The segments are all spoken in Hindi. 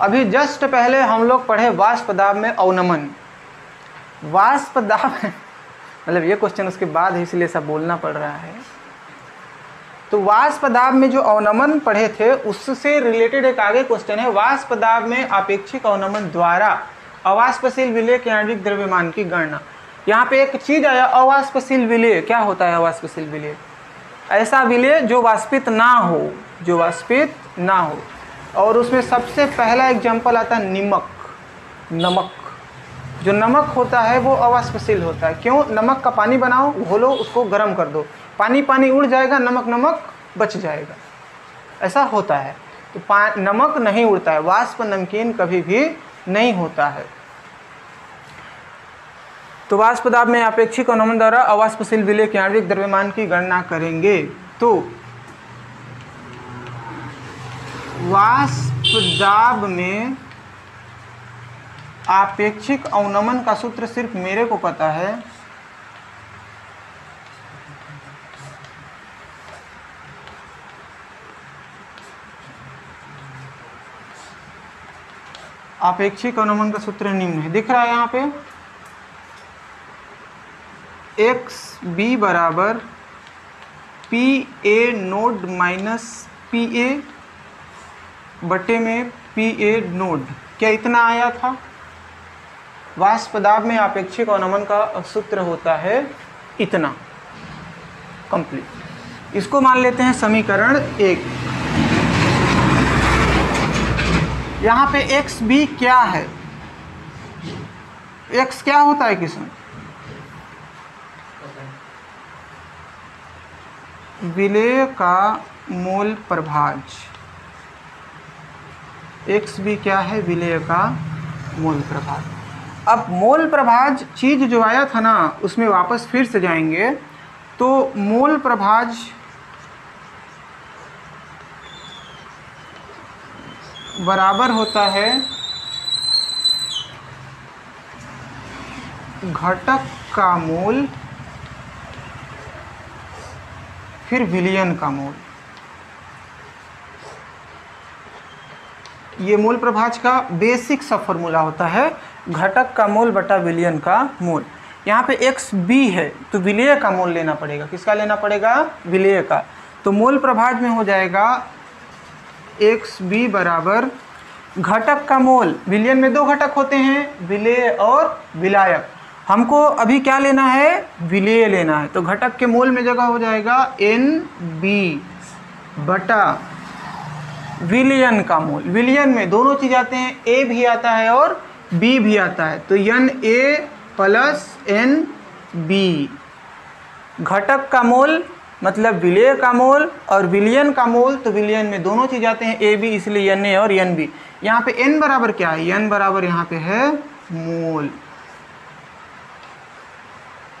अभी जस्ट पहले हम लोग पढ़े वाष्प दाब में अवनमन। वाष्प दाब मतलब ये क्वेश्चन उसके बाद है, इसलिए सब बोलना पड़ रहा है। तो वाष्प दाब में जो अवनमन पढ़े थे उससे रिलेटेड एक आगे क्वेश्चन है, वाष्प दाब में अपेक्षिक अवनमन द्वारा अवाष्पशील विलेय के आणविक द्रव्यमान की गणना। यहाँ पे एक चीज आया, अवाष्पशील विलेय। क्या होता है अवाष्पशील विलेय? ऐसा विलेय जो वाष्पित ना हो, जो वाष्पित ना हो। और उसमें सबसे पहला एग्जाम्पल आता है नमक। नमक, जो नमक होता है वो अवाष्पशील होता है। क्यों? नमक का पानी बनाओ, घोलो, उसको गर्म कर दो, पानी पानी उड़ जाएगा, नमक नमक बच जाएगा, ऐसा होता है। तो नमक नहीं उड़ता है, वाष्प नमकीन कभी भी नहीं होता है। तो वाष्प दाब में अपेक्षिक अवनमन द्वारा अवाष्पशील विलेय के आणविक द्रव्यमान की गणना करेंगे। तो वाष्प दाब में आपेक्षिक अवनमन का सूत्र सिर्फ मेरे को पता है। आपेक्षिक अवनमन का सूत्र निम्न है, दिख रहा है यहाँ पे। एक्स बी बराबर P A node minus P A बटे में पी ए नोड। क्या इतना आया था? वाष्प दाब में आपेक्षिक अवनमन का सूत्र होता है इतना। कंप्लीट। इसको मान लेते हैं समीकरण 1। यहाँ पे एक्स बी क्या है? एक्स क्या होता है किस्म? विलेय का मोल प्रभाज। एक्स बी क्या है? विलेय का मोल प्रभाज। अब मोल प्रभाज चीज जो आया था ना, उसमें वापस फिर से जाएंगे। तो मोल प्रभाज बराबर होता है घटक का मोल फिर विलयन का मोल। ये मोल प्रभाज का बेसिक सा फॉर्मूला होता है, घटक का मोल बटा विलयन का मोल। यहाँ पे एक्स बी है तो विलेय का मोल लेना पड़ेगा। किसका लेना पड़ेगा? विलेय का। तो मोल प्रभाज में हो जाएगा एक्स बी बराबर घटक का मोल। विलयन में 2 घटक होते हैं, विलेय और विलायक। हमको अभी क्या लेना है? विलेय लेना है। तो घटक के मोल में जगह हो जाएगा एन बी बटा विलयन का मोल। विलयन में दोनों चीज आते हैं, ए भी आता है और बी भी आता है। तो N A plus N B. घटक का मोल मतलब विलेय का मोल, और विलयन का मोल तो विलयन में दोनों चीज आते हैं, ए बी, इसलिए एन ए और एन बी। यहाँ पे एन बराबर क्या है? एन बराबर यहाँ पे है मोल।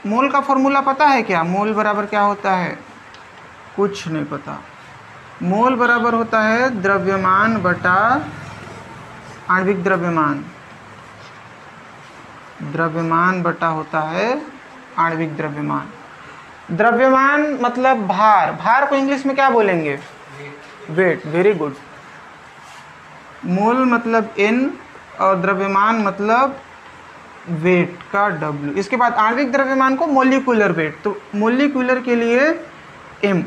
मोल का फॉर्मूला पता है क्या? मोल बराबर क्या होता है? कुछ नहीं पता। मोल बराबर होता है द्रव्यमान बटा आणविक द्रव्यमान। द्रव्यमान बटा होता है आणविक द्रव्यमान। द्रव्यमान मतलब भार। भार को इंग्लिश में क्या बोलेंगे? वेट। Very good. मोल मतलब एन और द्रव्यमान मतलब वेट का डब्ल्यू। इसके बाद आणविक द्रव्यमान को मोलिकुलर वेट, तो मोलिकुलर के लिए एम।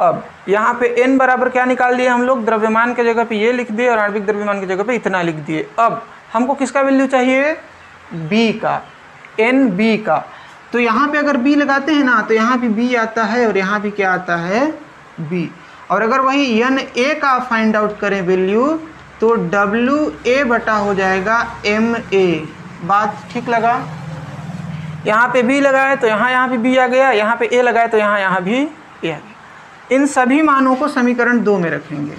अब यहाँ पे एन बराबर क्या निकाल दिए हम लोग? द्रव्यमान के जगह पे ये लिख दिए और आणविक द्रव्यमान की जगह पे इतना लिख दिए। अब हमको किसका वैल्यू चाहिए? बी का, एन बी का। तो यहाँ पे अगर बी लगाते हैं ना, तो यहाँ भी बी आता है और यहाँ भी क्या आता है? बी। और अगर वही एन ए का फाइंड आउट करें वैल्यू, तो डब्ल्यू ए बटा हो जाएगा एम ए। बात ठीक लगा? यहाँ पे बी लगाए तो यहाँ भी बी आ गया, यहाँ पे ए लगाए तो यहाँ भी ए आ गया। इन सभी मानों को समीकरण 2 में रखेंगे।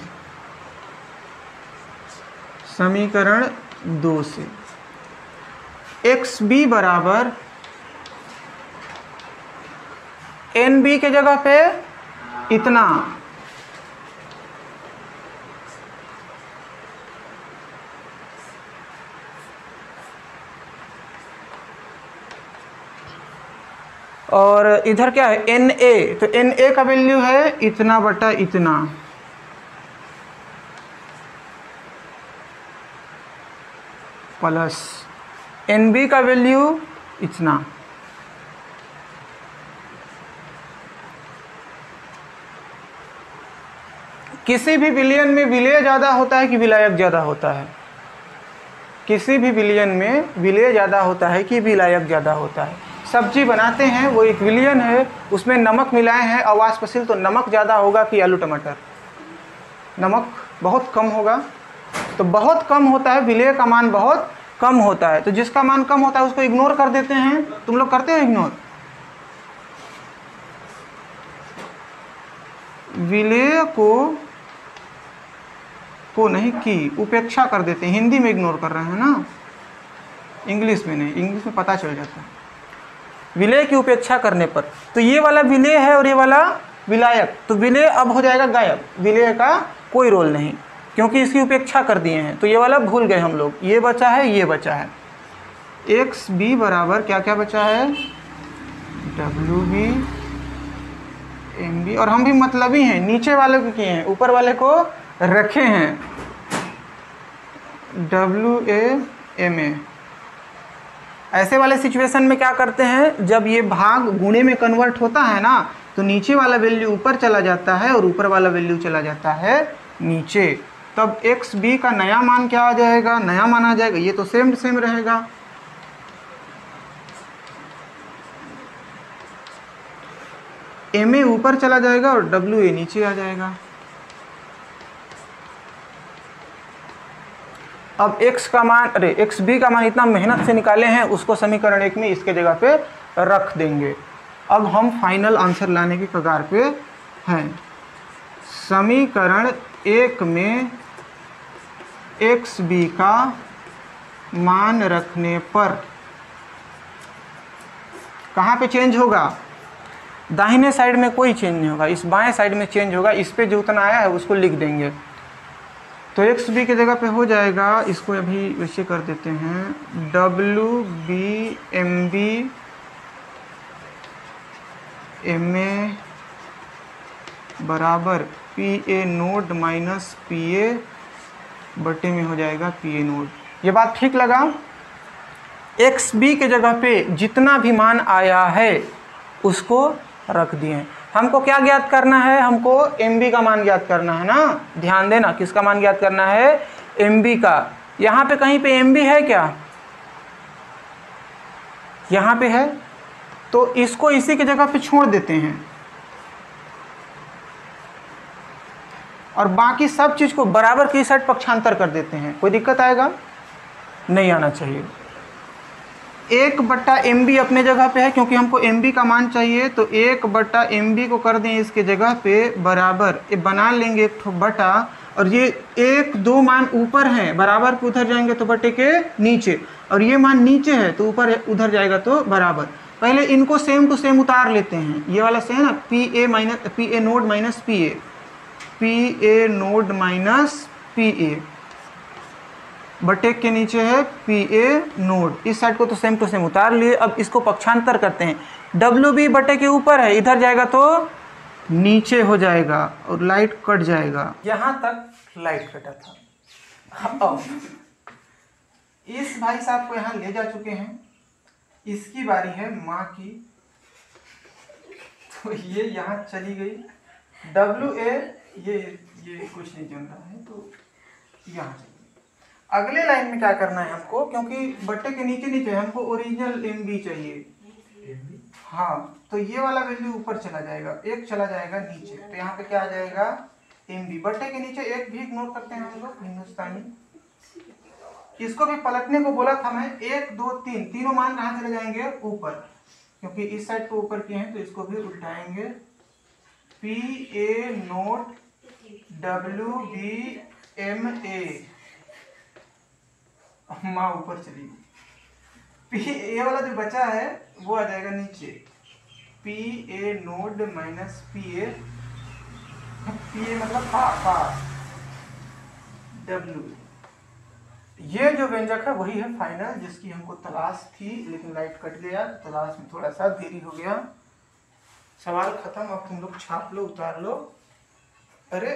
समीकरण 2 से एक्स बी बराबर एन बी के जगह पे इतना, और इधर क्या है? N A. तो एन ए का वैल्यू है इतना बटा इतना। प्लस NB का वैल्यू इतना। किसी भी विलयन में विलेय ज़्यादा होता है कि विलायक ज़्यादा होता है? किसी भी विलयन में विलेय ज़्यादा होता है कि विलायक ज़्यादा होता है? सब्जी बनाते हैं, वो एक विलयन है, उसमें नमक मिलाए हैं अवाष्पशील, तो नमक ज़्यादा होगा कि आलू टमाटर? नमक बहुत कम होगा। तो बहुत कम होता है, विलेय का मान बहुत कम होता है। तो जिसका मान कम होता है उसको इग्नोर कर देते हैं। तुम लोग करते हो इग्नोर? विलेय को नहीं की उपेक्षा कर देते हैं। हिंदी में इग्नोर कर रहे हैं ना, इंग्लिश में नहीं। इंग्लिश में पता चल जाता है विलेय की उपेक्षा करने पर। तो ये वाला विलेय है और ये वाला विलायक, तो विलेय अब हो जाएगा गायब, विलेय का कोई रोल नहीं, क्योंकि इसकी उपेक्षा कर दिए हैं। तो ये वाला भूल गए हम लोग, ये बचा है, ये बचा है। XB बराबर क्या क्या बचा है? WB MB, और हम भी मतलबी हैं, नीचे वाले को किए हैं, ऊपर वाले को रखे हैं WA MA। ऐसे वाले सिचुएशन में क्या करते हैं, जब ये भाग गुणे में कन्वर्ट होता है ना, तो नीचे वाला वैल्यू ऊपर चला जाता है और ऊपर वाला वैल्यू चला जाता है नीचे। तब XB का नया मान क्या आ जाएगा? नया मान आ जाएगा। ये तो सेम रहेगा। MA ऊपर चला जाएगा और WA नीचे आ जाएगा। अब x का मान, XB का मान इतना मेहनत से निकाले हैं, उसको समीकरण 1 में इसके जगह पे रख देंगे। अब हम फाइनल आंसर लाने की कगार पे हैं। समीकरण 1 में XB का मान रखने पर कहाँ पे चेंज होगा? दाहिने साइड में कोई चेंज नहीं होगा, इस बाएं साइड में चेंज होगा। इस पे जो उतना आया है उसको लिख देंगे। तो XB की जगह पे हो जाएगा, इसको अभी वैसे कर देते हैं, WB MB MA बराबर PA नोड माइनस PA बटे में हो जाएगा PA नोड। ये बात ठीक लगा? XB के जगह पे जितना भी मान आया है उसको रख दिए। हमको क्या ज्ञात करना है? हमको MB का मान ज्ञात करना है ना। ध्यान देना, किसका मान ज्ञात करना है? MB का। यहाँ पे कहीं पे MB है क्या? यहाँ पे है, तो इसको इसी की जगह पे छोड़ देते हैं और बाकी सब चीज को बराबर की साइड पक्षांतर कर देते हैं। कोई दिक्कत आएगा? नहीं आना चाहिए। 1/MB अपने जगह पे है, क्योंकि हमको MB का मान चाहिए, तो 1/MB को कर दें इसके जगह पे बराबर, ये बना लेंगे एक बटा, और ये 1-2 मान ऊपर हैं, बराबर के उधर जाएंगे तो बटे के नीचे, और ये मान नीचे है तो ऊपर उधर जाएगा तो बराबर। पहले इनको सेम टू सेम उतार लेते हैं। ये वाला से है ना, PA node minus PA node minus PA बटे के नीचे है PA नोड। इस साइड को तो सेम टू सेम उतार लिए। अब इसको पक्षांतर करते हैं। WB बटे के ऊपर है, इधर जाएगा तो नीचे हो जाएगा और लाइट कट जाएगा। यहाँ तक लाइट कटा था। अब इस भाई साहब को यहाँ ले जा चुके हैं, इसकी बारी है माँ की, तो ये यहाँ चली गई। WA ये कुछ नहीं जम रहा है, तो यहाँ चली। अगले लाइन में क्या करना है हमको, क्योंकि बट्टे के नीचे नीचे हमको ओरिजिनल MB चाहिए। हाँ, तो ये वाला वैल्यू ऊपर चला जाएगा, 1 चला जाएगा नीचे, तो यहाँ पे क्या आ जाएगा? MB। बट्टे के नीचे 1 भी इग्नोर करते हैं हम लोग हिंदुस्तानी। इसको भी पलटने को बोला था मैं, 1 2 3 तीनों मान कहाँ चले जाएंगे? ऊपर, क्योंकि इस साइड को ऊपर किए हैं तो इसको भी उल्टाएंगे। PA नोट WB MA, माँ ऊपर चली गई। ये वाला जो बचा है वो आ जाएगा नीचे, PA नोड माइनस PA मतलब पास W। ये जो व्यंजक है वही है फाइनल, जिसकी हमको तलाश थी, लेकिन लाइट कट गया, तलाश में थोड़ा सा देरी हो गया। सवाल खत्म। अब तुम लोग छाप लो, उतार लो। अरे